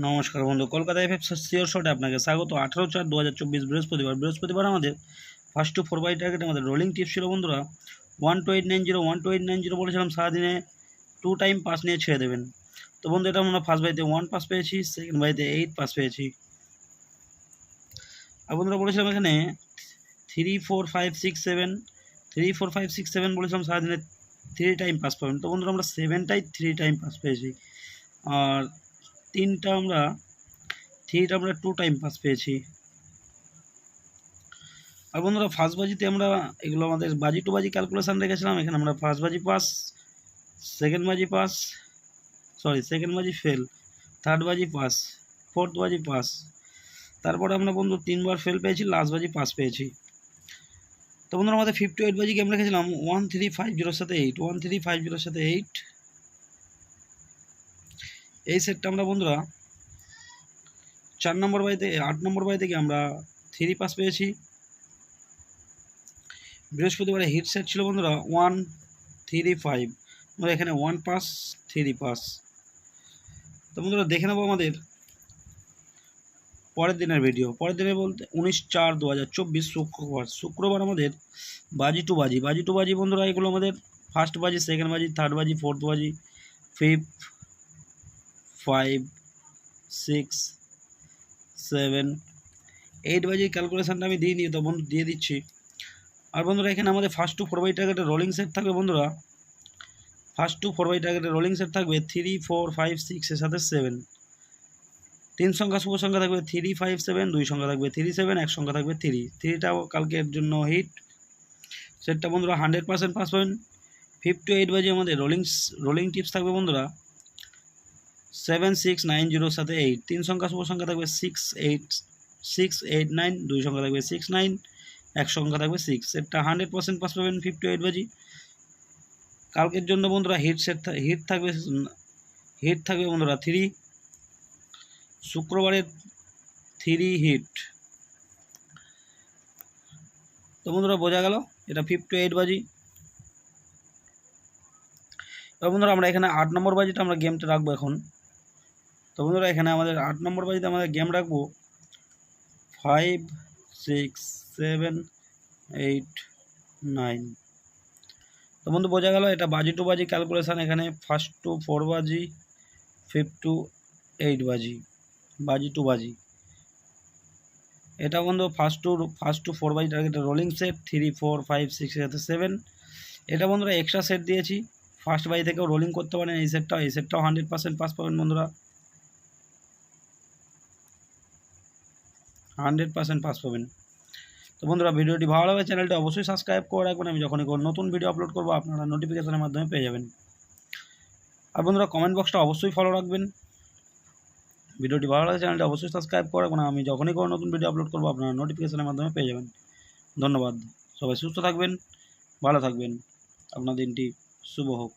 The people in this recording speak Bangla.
নমস্কার বন্ধু, কলকাতা এফএফ সিওর শটে আপনাকে স্বাগত। 18/4/2024 বৃহস্পতিবার আমাদের ফার্স্ট টু 4 বাই টার্গেট আমাদের রোলিং টিপস ছিল বন্ধুরা 12890 বলেছিলাম সারাদিনে 2 টাইম পাস নিয়ে ছেড়ে দেবেন। তো বন্ধু এটা আমরা ফার্স্ট বাইতে 1 পাস পেয়েছি, সেকেন্ড বাইতে 8 পাস পেয়েছি। আর বন্ধুরা বলেছিলাম এখানে 3 4 5 6 7 বলেছিলাম সারাদিনে 3 টাইম পাস পাবেন। তো বন্ধুরা আমরা 7টাই 3 টাইম পাস পেয়েছি, আর থ্রিটা আমরা 2 টাইম পাস পেয়েছি। আর বন্ধুরা ফার্স্ট বাজিতে আমরা এগুলো আমাদের বাজি টু বাজি ক্যালকুলেশন রেখেছিলাম। এখানে আমরা ফার্স্ট বাজি পাস, সেকেন্ড বাজি ফেল, থার্ড বাজি পাস, ফোর্থ বাজি পাস, তারপরে আমরা বন্ধু 3বার ফেল পেয়েছি, লাস্ট বাজি পাস পেয়েছি। তো বন্ধুরা আমাদের 58 বাজি গেম রেখেছিলাম 1350 সাথে 8 এই সেটটা আমরা বন্ধুরা 4 নম্বর বাজিতে 8 নম্বর বাজি থেকে আমরা 3 পাস পেয়েছি। বৃহস্পতিবারে হিট সেট ছিল বন্ধুরা 135, আমরা এখানে 1 পাস 3 পাস। তো বন্ধুরা দেখে নেবো আমাদের পরের দিনের ভিডিও। পরের দিনে বলতে 19/4/2024 শুক্রবার আমাদের বাজি টু বাজি বন্ধুরা এগুলো আমাদের ফার্স্ট বাজি, সেকেন্ড বাজি, থার্ড বাজি, ফোর্থ বাজি, 5 5 6 7 8 বাজি ক্যালকুলেশনটা আমি দিয়ে নিই, তো বন্ধু দিয়ে দিচ্ছি। আর বন্ধুরা এখানে আমাদের ফার্স্ট টু 4 বাই টার্গেটের রোলিং সেট থাকবে বন্ধুরা, ফার্স্ট টু 4 বাই টার্গেটের রোলিং সেট থাকবে 3 4 5 6 এর সাথে 7। 3 সংখ্যা শুভ সংখ্যা থাকবে 3 5 7, 2 সংখ্যা থাকবে 3 7, 1 সংখ্যা থাকবে 3টাও কালকের জন্য হিট সেটটা বন্ধুরা 100% পাস পাবেন। 58 বাজে আমাদের রোলিং টিপস থাকবে বন্ধুরা 7 6 9 0 সাথে 8। 3 সংখ্যা শুভ সংখ্যা থাকবে 6 8 9, 2 সংখ্যা থাকবে 6 9, 1 সংখ্যা থাকবে 6। সেটটা 100% পাস পাবেন 58 বাজি। কালকের জন্য বন্ধুরা হিট থাকবে বন্ধুরা 3, শুক্রবারের 3 হিট। তো বন্ধুরা বোঝা গেল এটা 58 বাজি। এবার বন্ধুরা আমরা এখানে 8 নম্বর বাজিটা আমরা গেমটা রাখবো এখন। তো বন্ধুরা এখানে আমাদের 8 নম্বর বাজিতে আমাদের গেম রাখবো 5 6 7 8 9। তো বন্ধু বোঝা গেল এটা বাজি টু বাজি ক্যালকুলেশান। এখানে ফার্স্ট টু 4 বাজি, 5 টু 8 বাজি টু বাজি। এটা বন্ধু ফার্স্ট টু 4 বাজি টার্গেটের রোলিং সেট 3 4 5 6 সাথে 7। এটা বন্ধুরা এক্সট্রা সেট দিয়েছি, ফার্স্ট বাজি থেকেও রোলিং করতে পারেন। এই সেটটাও 100% পাস পাবেন বন্ধুরা, 100% পাস পাবেন। তো বন্ধুরা ভিডিওটি ভালো লাগে চ্যানেলটি অবশ্যই সাবস্ক্রাইব করে রাখবেন। আমি যখনই কোনো নতুন ভিডিও আপলোড করবো আপনারা নোটিফিকেশনের মাধ্যমে পেয়ে যাবেন। আর বন্ধুরা কমেন্ট বক্সটা অবশ্যই ফলো রাখবেন। ভিডিওটি ভালো লাগে চ্যানেলটি অবশ্যই সাবস্ক্রাইব করে রাখবেন। আমি যখনই কোনো নতুন ভিডিও আপলোড করবো আপনারা নোটিফিকেশনের মাধ্যমে পেয়ে যাবেন। ধন্যবাদ। সবাই সুস্থ থাকবেন, ভালো থাকবেন, আপনার দিনটি শুভ হোক।